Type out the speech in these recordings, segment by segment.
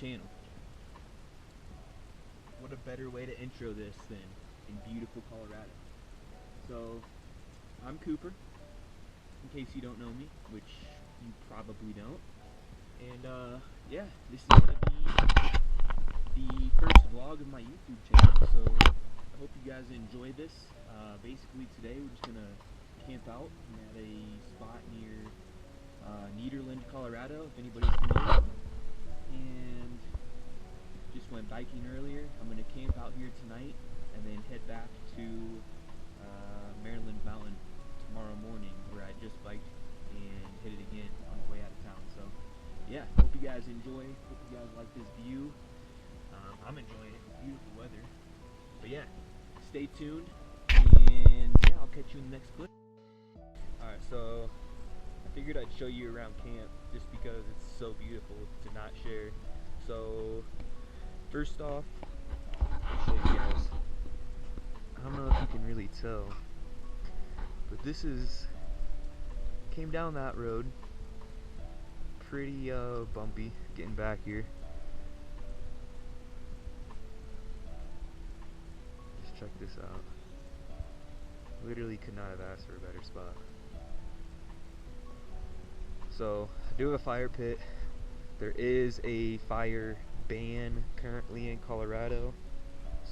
channel. What a better way to intro this than in beautiful Colorado. So, I'm Cooper, in case you don't know me, which you probably don't. And yeah, this is going to be the first vlog of my YouTube channel, so I hope you guys enjoy this. Basically today we're just going to camp out at a spot near Nederland, Colorado, if anybody's familiar. And just went biking earlier. I'm going to camp out here tonight and then head back to Maryland Mountain tomorrow morning, where I just biked and hit it again on the way out of town. So yeah, hope you guys enjoy. Hope you guys like this view. I'm enjoying it. It's beautiful weather. But yeah, stay tuned, and yeah, I'll catch you in the next clip. Alright, so I figured I'd show you around camp just because it's so beautiful to not share. So first off, I'll show you guys. I don't know if you can really tell, but this is, came down that road, pretty bumpy getting back here. Just check this out. Literally could not have asked for a better spot. So I do have a fire pit. There is a fire ban currently in Colorado,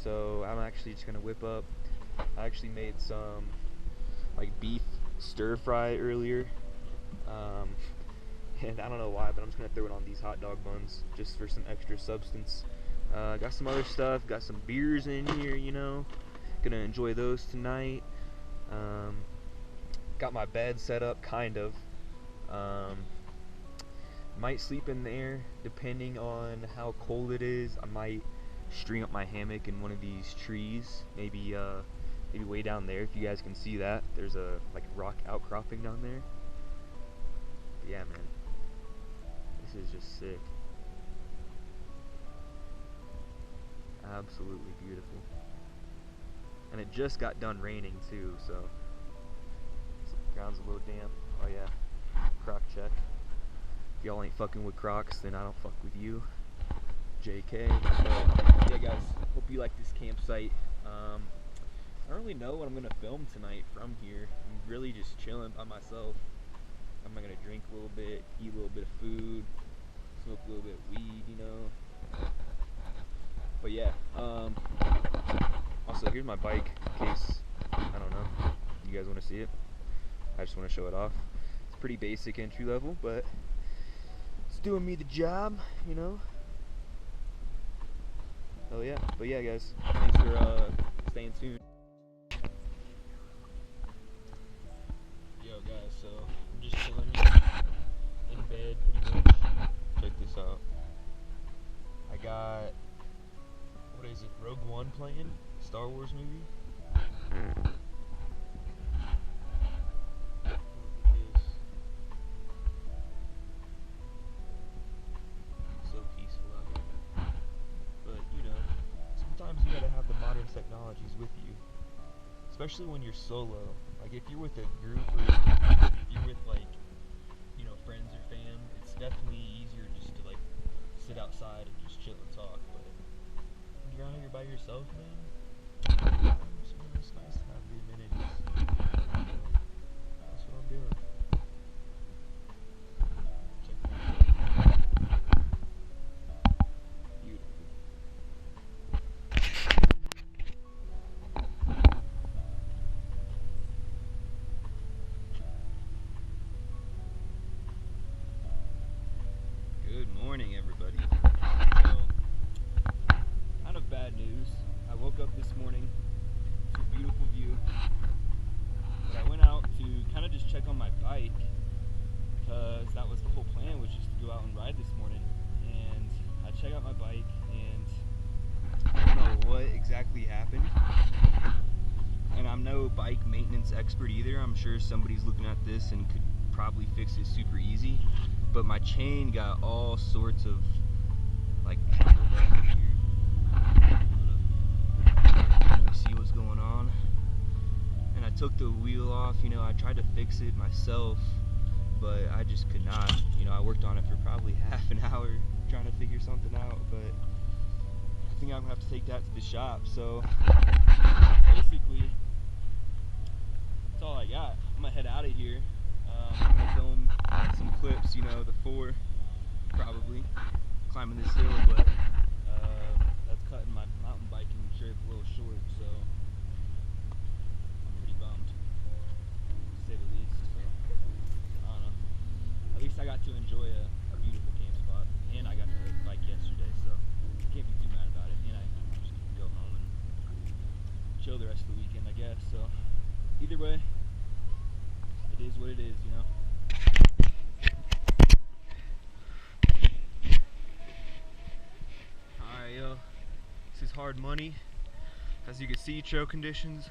so I'm actually just gonna whip up. I actually made some like beef stir fry earlier, and I don't know why, but I'm just gonna throw it on these hot dog buns just for some extra substance. Got some other stuff, got some beers in here, you know, gonna enjoy those tonight. Got my bed set up, kind of. Might sleep in there depending on how cold it is. I might string up my hammock in one of these trees, maybe way down there. If you guys can see that, there's a like rock outcropping down there. But yeah, man, this is just sick. Absolutely beautiful. And it just got done raining too, so the ground's a little damp. Oh yeah, croc check. If y'all ain't fucking with Crocs, then I don't fuck with you. JK. But yeah, guys, hope you like this campsite. I don't really know what I'm gonna film tonight from here. I'm really just chilling by myself. I'm gonna drink a little bit, eat a little bit of food, smoke a little bit of weed, you know. But yeah, also here's my bike in case, I don't know, you guys want to see it. I just want to show it off. It's pretty basic entry level, but it's doing me the job, you know. Oh yeah, but yeah, guys, thanks for staying tuned. Yo guys, so I'm just chilling in bed pretty much. Check this out. I got, what is it, Rogue One playing? Star Wars movie? Look at this. So peaceful out here. But you know, sometimes you gotta have the modern technologies with you. Especially when you're solo. Like if you're with a group, or if you're with like, you know, friends or fam, it's definitely easier just to like sit outside and just chill and talk. But when you're out here by yourself, man, it's nice to have the amenities. That's what I'm doing. Check that out. Beautiful. Good morning, everybody. So, kind of bad news. I woke up this morning to a beautiful view, but I went out to kind of just check on my bike, because that was the whole plan, was just to go out and ride this morning. And I checked out my bike, and I don't know what exactly happened. And I'm no bike maintenance expert either. I'm sure somebody's looking at this and could probably fix it super easy. But my chain got all sorts of like tangled up in here. Let me see what's going on. And I took the wheel off, you know, I tried to fix it myself, but I just could not. You know, I worked on it for probably half an hour trying to figure something out, but I think I'm gonna have to take that to the shop. So basically, that's all I got. I'm gonna head out of here. I'm gonna film some clips, you know, the 4 probably climbing this hill, but that's cutting my mountain biking trip a little short, so I'm pretty bummed, to say the least. So I don't know. At least I got to enjoy a beautiful camp spot, and I got to bike yesterday, so can't be too mad about it. And I just need to go home and chill the rest of the weekend, I guess. So either way, it is what it is, you know. Alright, yo, this is hard money. As you can see, trail conditions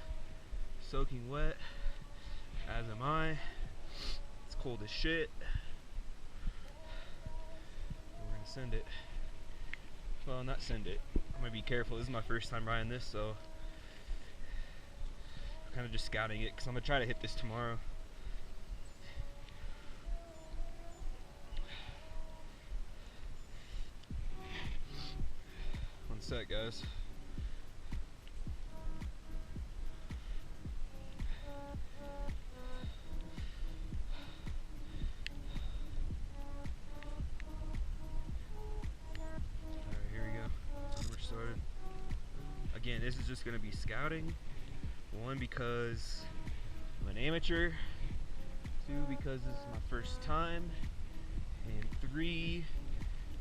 soaking wet, as am I. It's cold as shit. We're gonna send it. Well, not send it. I'm gonna be careful. This is my first time riding this, so I'm kind of just scouting it because I'm gonna try to hit this tomorrow. One sec, guys. Again, this is just going to be scouting. 1, because I'm an amateur. 2, because this is my first time. And 3,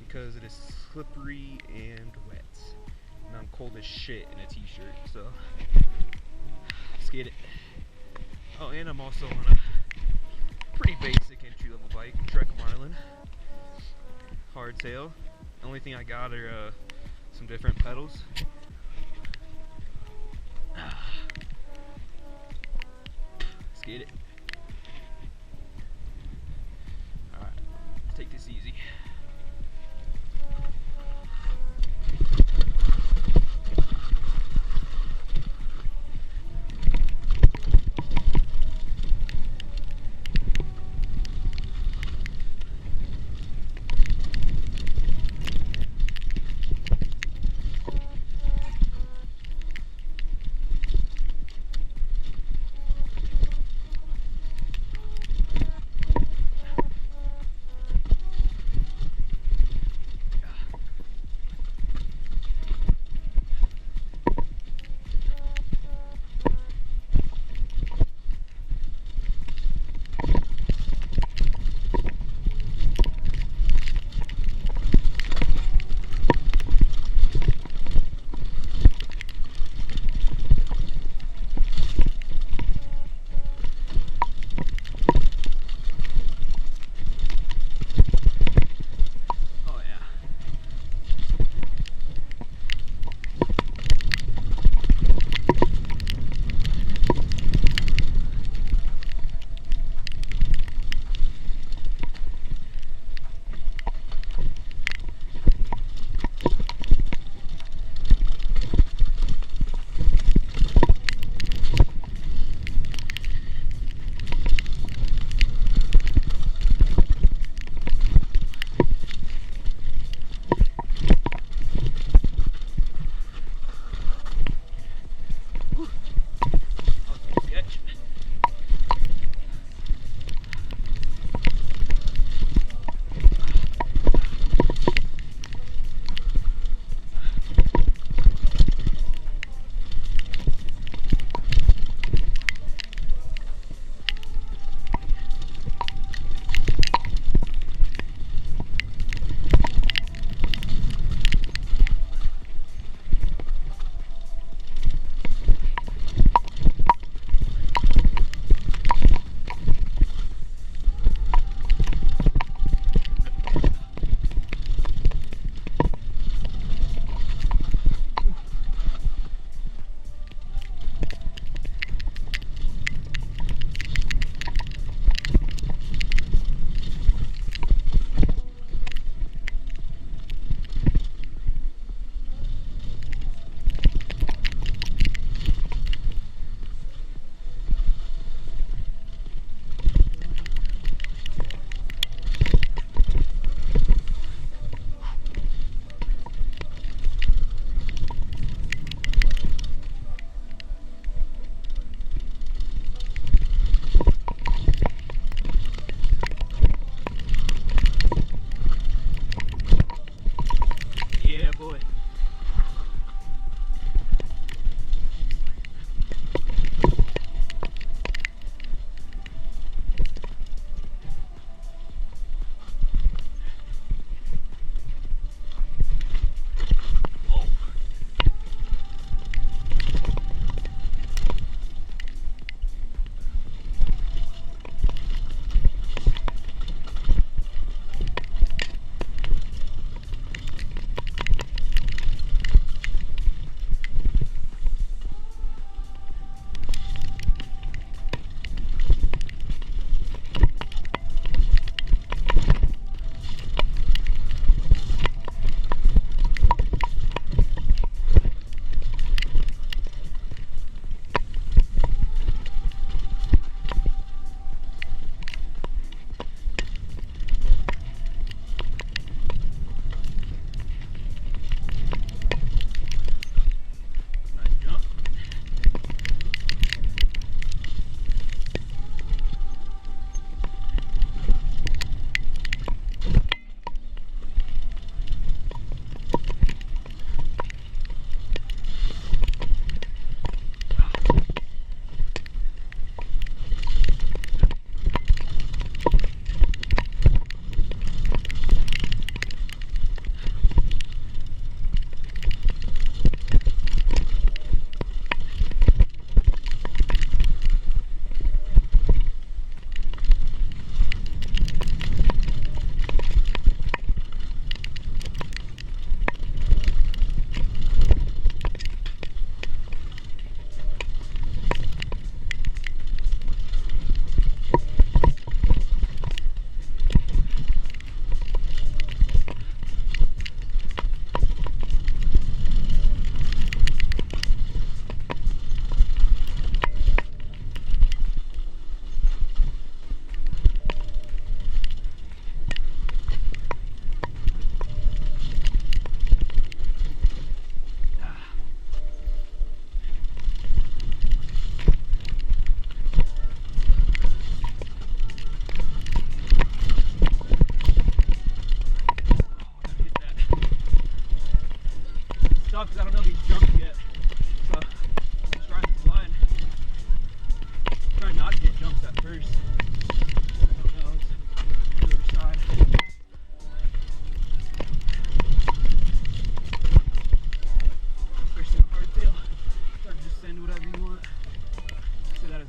because it is slippery and wet. And I'm cold as shit in a t-shirt, so let's get it. Oh, and I'm also on a pretty basic entry-level bike, Trek Marlin. Hardtail. The only thing I got are some different pedals. Let's get it. Alright, let's take this easy.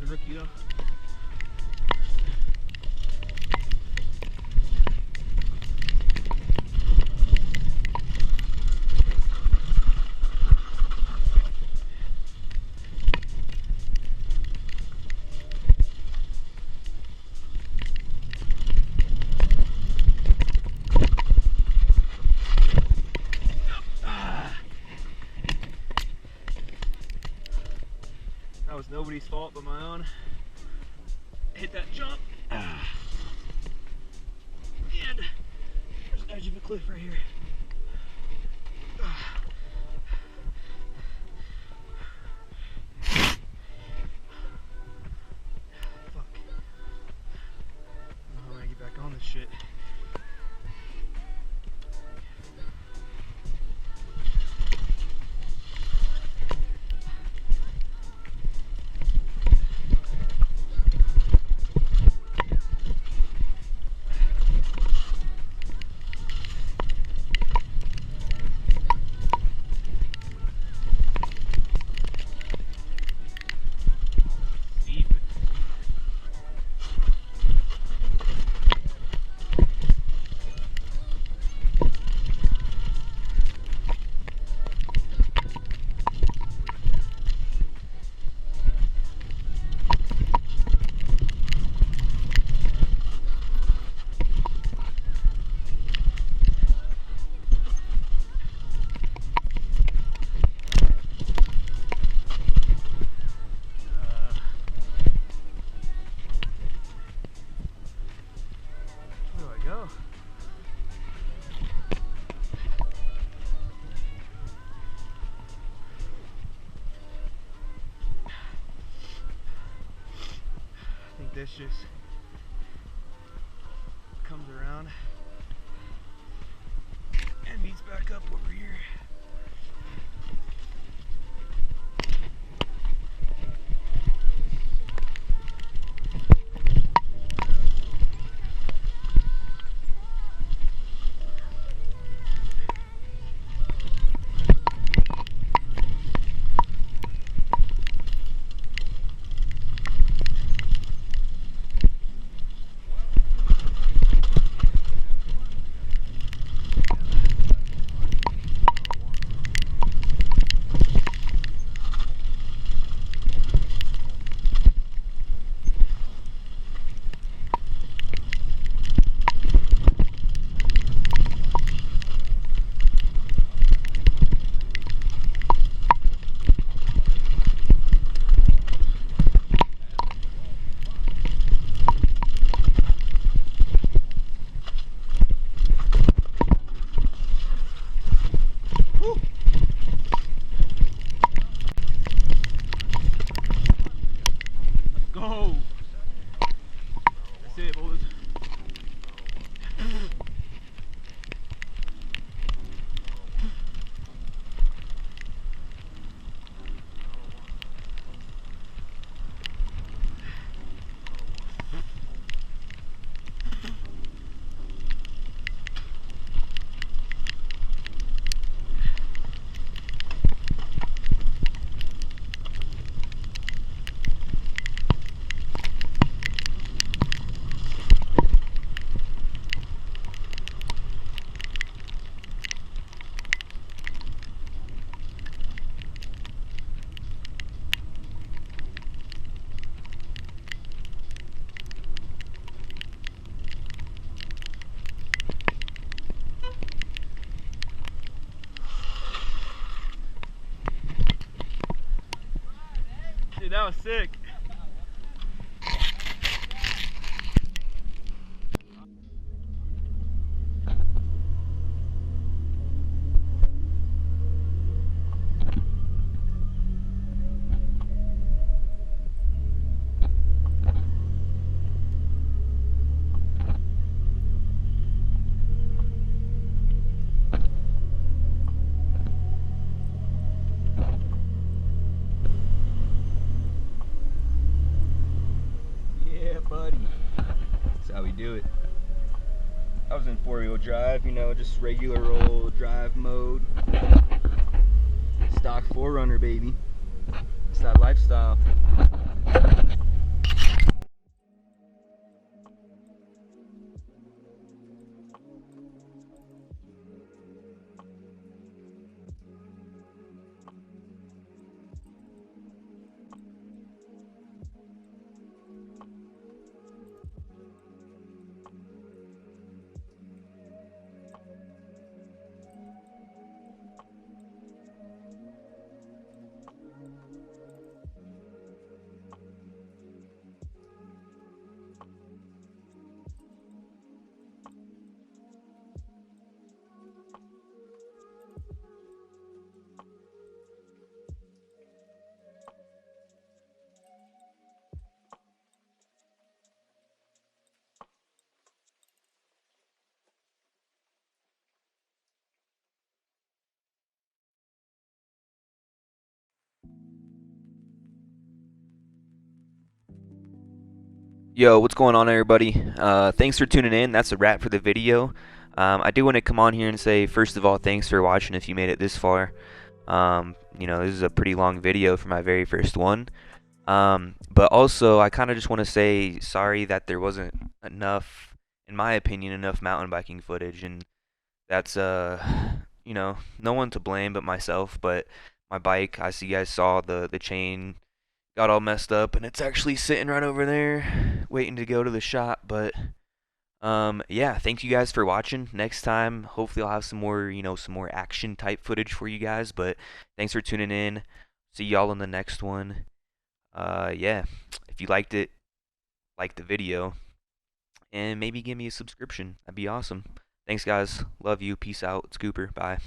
rookie though. That was nobody's fault but my own. Hit that jump. And there's an edge of a cliff right here. Fuck. I don't know how I'm gonna get back on this shit. Go. I think this just comes around and meets back up over here. Go! That's it, boys. Dude, that was sick. Buddy, that's how we do it. I was in 4-wheel drive, you know, just regular old drive mode. Stock 4Runner, baby. It's that lifestyle. Yo, what's going on, everybody? Thanks for tuning in. That's a wrap for the video. I do want to come on here and say, first of all, thanks for watching if you made it this far. This is a pretty long video for my very first one. But also, I kind of just want to say sorry that there wasn't enough, in my opinion, enough mountain biking footage. And that's, no one to blame but myself. But my bike, I see you guys saw the chain got all messed up, and it's actually sitting right over there waiting to go to the shop. But yeah, thank you guys for watching. Next time hopefully I'll have some more, some more action type footage for you guys. But thanks for tuning in. See y'all in the next one. Yeah, if you liked it, like the video, and maybe give me a subscription. That'd be awesome. Thanks guys, love you, peace out. It's Cooper, bye.